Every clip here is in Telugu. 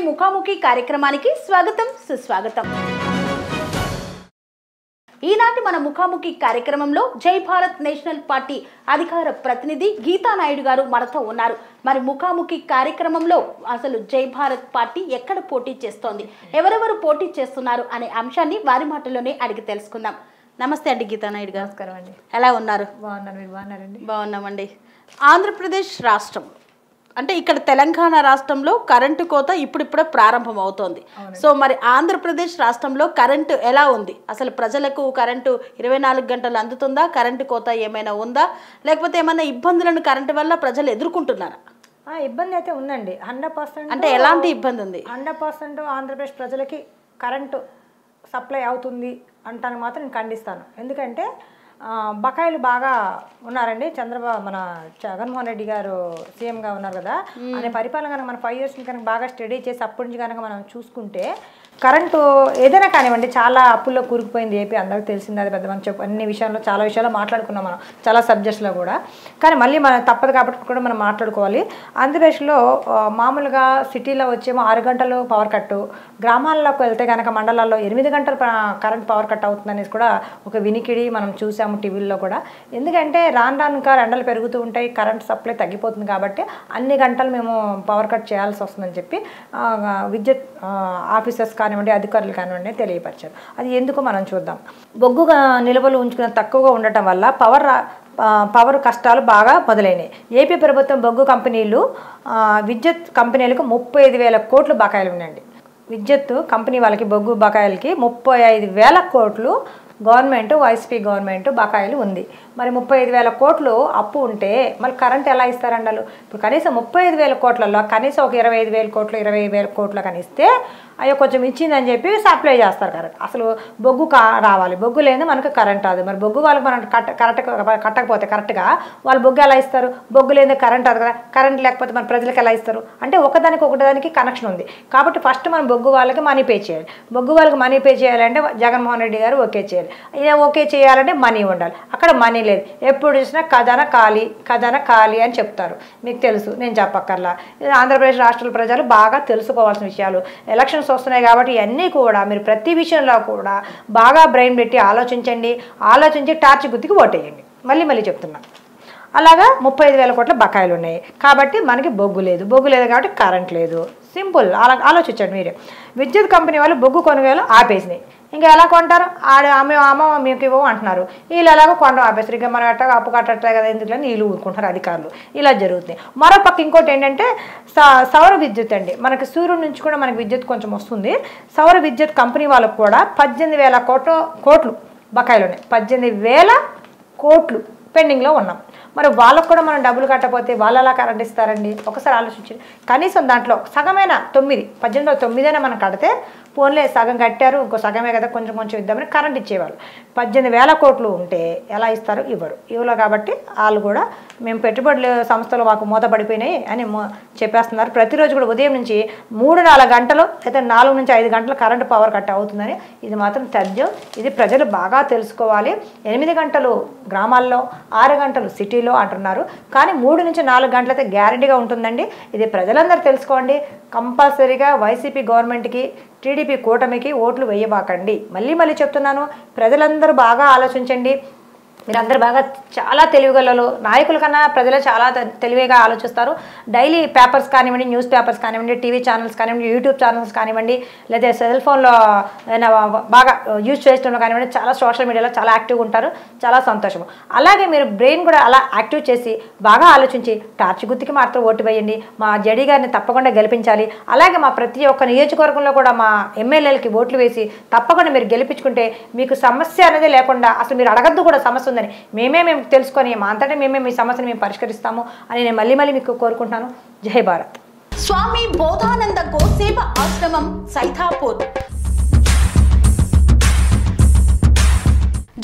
ముఖాముఖి కార్యక్రమానికి స్వాగతం సుస్వాగతం. ఈనాటి మన ముఖాముఖి కార్యక్రమంలో జై భారత్ నేషనల్ పార్టీ అధికార ప్రతినిధి గీతా నాయుడు గారు మనతో ఉన్నారు. మరి ముఖాముఖి కార్యక్రమంలో అసలు జై భారత్ పార్టీ ఎక్కడ పోటీ చేస్తోంది, ఎవరెవరు పోటీ చేస్తున్నారు అనే అంశాన్ని వారి మాటల్లోనే అడిగి తెలుసుకుందాం. నమస్తే అండి గీతా నాయుడు గారు. నమస్కారం అండి. ఎలా ఉన్నారు? బాగున్నాను, మీరు బాగున్నారండి? బాగున్నామండి. ఆంధ్రప్రదేశ్ రాష్ట్రం అంటే ఇక్కడ తెలంగాణ రాష్ట్రంలో కరెంటు కోత ఇప్పుడిప్పుడే ప్రారంభం అవుతోంది. సో మరి ఆంధ్రప్రదేశ్ రాష్ట్రంలో కరెంటు ఎలా ఉంది? అసలు ప్రజలకు కరెంటు 24 గంటలు అందుతుందా? కరెంటు కోత ఏమైనా ఉందా, లేకపోతే ఏమైనా ఇబ్బందులను కరెంటు వల్ల ప్రజలు ఎదుర్కొంటున్నారా? ఇబ్బంది అయితే ఉందండి. 100%. అంటే ఎలాంటి ఇబ్బంది ఉంది? 100% ఆంధ్రప్రదేశ్ ప్రజలకి కరెంటు సప్లై అవుతుంది అంటాను మాత్రం నేను ఖండిస్తాను. ఎందుకంటే బకాయిలు బాగా ఉన్నారండి. మన జగన్మోహన్ రెడ్డి గారు సీఎంగా ఉన్నారు కదా, అనే పరిపాలన కనుక మన 5 years కనుక బాగా స్టడీ చేసి అప్పటి నుంచి కనుక మనం చూసుకుంటే కరెంటు ఏదైనా కానివ్వండి చాలా అప్పుల్లో కూరుకుపోయింది ఏపీ. అందరికీ తెలిసింది, అది పెద్ద మనం అన్ని విషయాల్లో చాలా విషయాల్లో మాట్లాడుకున్నాం మనం, చాలా సబ్జెక్ట్స్లో కూడా. కానీ మళ్ళీ మనం తప్పదు కాబట్టి కూడా మనం మాట్లాడుకోవాలి. ఆంధ్రప్రదేశ్లో మామూలుగా సిటీలో వచ్చేమో 6 గంటలు పవర్ కట్టు, గ్రామాల్లోకి వెళ్తే కనుక మండలాల్లో 8 గంటలు కరెంట్ పవర్ కట్ అవుతుందనేసి కూడా ఒక వినికిడి మనం చూసాము టీవీల్లో కూడా. ఎందుకంటే రాను ఇంకా ఎండలు పెరుగుతూ ఉంటాయి, కరెంట్ సప్లై తగ్గిపోతుంది కాబట్టి అన్ని గంటలు మేము పవర్ కట్ చేయాల్సి వస్తుందని చెప్పి విద్యుత్ ఆఫీసర్స్ కానివ్వండి, అధికారులు కానివ్వండి తెలియపరిచారు. అది ఎందుకు మనం చూద్దాం. బొగ్గుగా నిల్వలు ఉంచుకున్న తక్కువగా ఉండటం వల్ల పవర్ కష్టాలు బాగా మొదలైనాయి. ఏపీ ప్రభుత్వం బొగ్గు కంపెనీలు విద్యుత్ కంపెనీలకు 35,000 కోట్లు బకాయిలు ఉన్నాయండి. విద్యుత్ కంపెనీ వాళ్ళకి బొగ్గు బకాయిలకి 35,000 కోట్లు గవర్నమెంట్, వైసీపీ గవర్నమెంట్ బకాయిలు ఉంది. మరి 35,000 కోట్లు అప్పు ఉంటే మరి కరెంట్ ఎలా ఇస్తారండి వాళ్ళు? ఇప్పుడు కనీసం 35,000 కోట్లలో కనీసం ఒక 25,000 కోట్లు 20,000 కోట్లు కానీ ఇస్తే అయ్యో కొంచెం ఇచ్చిందని చెప్పి సప్లై చేస్తారు కరెంట్. అసలు బొగ్గు రావాలి, బొగ్గు లేదు మనకు కరెంట్ రాదు. మరి బొగ్గు వాళ్ళకి మనం కట్టకపోతే కరెక్ట్గా వాళ్ళు బొగ్గు ఎలా ఇస్తారు? బొగ్గు లేదు కరెంట్ రాదు కదా, కరెంట్ లేకపోతే మన ప్రజలకు ఎలా ఇస్తారు? అంటే ఒకదానికి కనెక్షన్ ఉంది కాబట్టి ఫస్ట్ మనం బొగ్గు వాళ్ళకి మనీ పే చేయాలి. బొగ్గు వాళ్ళకి మనీ పే చేయాలంటే జగన్మోహన్ రెడ్డి గారు ఓకే చేయాలి. ఓకే చేయాలంటే మనీ ఉండాలి. అక్కడ మనీ లేదు. ఎప్పుడు చూసినా ఖజానా ఖాళీ అని చెప్తారు. మీకు తెలుసు, నేను చెప్పక్కర్లా. ఆంధ్రప్రదేశ్ రాష్ట్ర ప్రజలు బాగా తెలుసుకోవాల్సిన విషయాలు. ఎలక్షన్స్ వస్తున్నాయి కాబట్టి ఇవన్నీ కూడా మీరు ప్రతి విషయంలో కూడా బాగా బ్రెయిన్ పెట్టి ఆలోచించి టార్చ్ గుర్తుకి ఓటేయండి. మళ్ళీ చెప్తున్నా. అలాగా 35,000 కోట్ల బకాయిలు ఉన్నాయి కాబట్టి మనకి బొగ్గు లేదు కాబట్టి కరెంట్ లేదు. సింపుల్. అలా ఆలోచించండి మీరే. విద్యుత్ కంపెనీ వాళ్ళు బొగ్గు కొనుగోలు ఆపేసినాయి. ఇంకా ఎలా కొంటారు? అమ్మ మీకు ఇవ్వము అంటున్నారు. వీళ్ళు ఎలాగో కొండ ఆపేస్తారు. ఇంకా మనం ఎట్టగా అప్పు కట్టట్లే కదా ఎందుకులని వీళ్ళు ఊరుకుంటారు అధికారులు. ఇలా జరుగుతుంది. మరో పక్క ఇంకోటి ఏంటంటే సౌర విద్యుత్ అండి. మనకి సూర్యుడి నుంచి కూడా మనకి విద్యుత్ కొంచెం వస్తుంది. సౌర విద్యుత్ కంపెనీ వాళ్ళకు కూడా 18,000 కోట్లు బకాయిలు ఉన్నాయి. 18,000 కోట్లు పెండింగ్లో ఉన్నాం. మరి వాళ్ళకు కూడా మనం డబ్బులు కట్టకపోతే వాళ్ళు ఎలా కరెంట్ ఇస్తారండి? ఒకసారి ఆలోచించండి. కనీసం దాంట్లో సగమైన 18లో 9 మనం కడితే ఫోన్లే సగం కట్టారు, ఇంకో సగమే కదా కొంచెం ఇద్దామని కరెంట్ ఇచ్చేవాళ్ళు. 18,000 కోట్లు ఉంటే ఎలా ఇస్తారు? ఇవ్వరు కాబట్టి వాళ్ళు కూడా మేము పెట్టుబడులు సంస్థలు మాకు మూతపడిపోయినాయి అని చెప్పేస్తున్నారు. ప్రతిరోజు కూడా ఉదయం నుంచి 3-4 గంటలు లేదా 4 నుంచి 5 గంటలు కరెంటు పవర్ కట్ అవుతుందని ఇది మాత్రం తథ్యం. ఇది ప్రజలు బాగా తెలుసుకోవాలి. 8 గంటలు గ్రామాల్లో, 6 గంటలు సిటీలో అంటున్నారు. కానీ 3 నుంచి 4 గంటలు అయితే గ్యారెంటీగా ఉంటుందండి. ఇది ప్రజలందరూ తెలుసుకోండి. కంపల్సరీగా వైసీపీ గవర్నమెంట్కి, టీడీపీ కూటమికి ఓట్లు వేయబాకండి. మళ్ళీ చెప్తున్నాను, ప్రజలందరూ బాగా ఆలోచించండి. మీరందరూ బాగా చాలా తెలివిగలరు. నాయకుల కన్నా ప్రజలే చాలా తెలివిగా ఆలోచిస్తారు. డైలీ పేపర్స్ కానివ్వండి, న్యూస్ పేపర్స్ కానివ్వండి, టీవీ ఛానల్స్ కానివ్వండి, యూట్యూబ్ ఛానల్స్ కానివ్వండి, లేదా సెల్ ఫోన్లో బాగా యూజ్ చేయడంలో కానివ్వండి, చాలా సోషల్ మీడియాలో చాలా యాక్టివ్గా ఉంటారు. చాలా సంతోషం. అలాగే మీరు బ్రెయిన్ కూడా అలా యాక్టివ్ చేసి బాగా ఆలోచించి టార్చ్ గుర్తుకి మాత్రం ఓటు వేయండి. మా జడి గారిని తప్పకుండా గెలిపించాలి. అలాగే మా ప్రతి ఒక్క నియోజకవర్గంలో కూడా మా ఎమ్మెల్యేలకి ఓట్లు వేసి తప్పకుండా మీరు గెలిపించుకుంటే మీకు సమస్య అనేది లేకుండా, అసలు మీరు అడగద్దు కూడా సమస్య ఉందని, మేము తెలుసుకొని మా అంతటా మేమే మీ సమస్యను మేము పరిష్కరిస్తాము అని నేను మళ్ళీ మీకు కోరుకుంటున్నాను. జై భారత్. స్వామి బోధానంద గోసేవ ఆశ్రమం సైథాపూర్.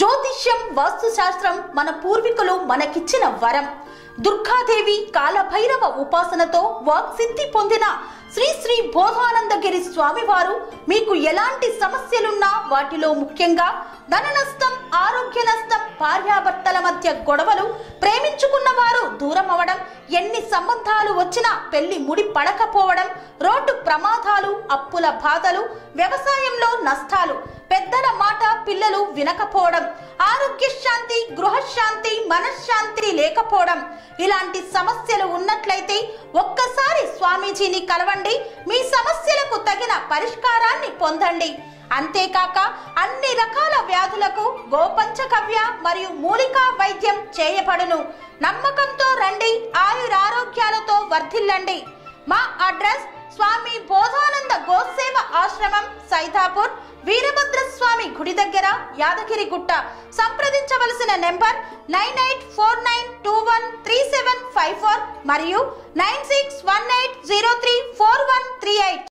జ్యోతిష్యం, వాస్తుశాస్త్రం మన పూర్వీకులు మనకిచ్చిన వరం. దుర్గాదేవి, కాలభైరవ ఉపాసనతో వాక్సిద్ధి పొందిన శ్రీ శ్రీ బోధానందగిరి స్వామివారు మీకు ఎలాంటి సమస్యలున్నా, వాటిలో ముఖ్యంగా ధన నష్టం, ఆరోగ్య నష్టం, భార్యాభర్తల మధ్య గొడవలు, ప్రేమించుకున్న వారు దూరం అవడం, ఎన్ని సంబంధాలు వచ్చినా పెళ్లి ముడి పడకపోవడం, రోడ్డు ప్రమాదాలు, అప్పుల బాధలు, వ్యవసాయంలో నష్టాలు, పెద్దల మాట పిల్లలు వినకపోవడం, ఆరోగ్య శాంతి, గృహశాంతి, మనశ్శాంతి లేకపోవడం, ఇలాంటి సమస్యలు ఉన్నట్లయితే ఒక్కసారి స్వామీజీని కలవండి. మీ సమస్యలకు తగిన పరిష్కారాన్ని పొందండి. అంతేకాక అన్ని రకాల వ్యాధులకు గోపంచకవ్య మరియు మూలికా వైద్యం చేయబడును. నమ్మకంతో రండి, ఆయురారోగ్యాలతో వర్ధిల్లండి. మా అడ్రస్ స్వామి బోధానంద గోసేవ ఆశ్రమం, సైదాపూర్, వీరభద్రస్వామి గుడి దగ్గర, యాదగిరిగుట్ట. సంప్రదించవలసిన నెంబర్ 9849213754 మరియు 9618034138.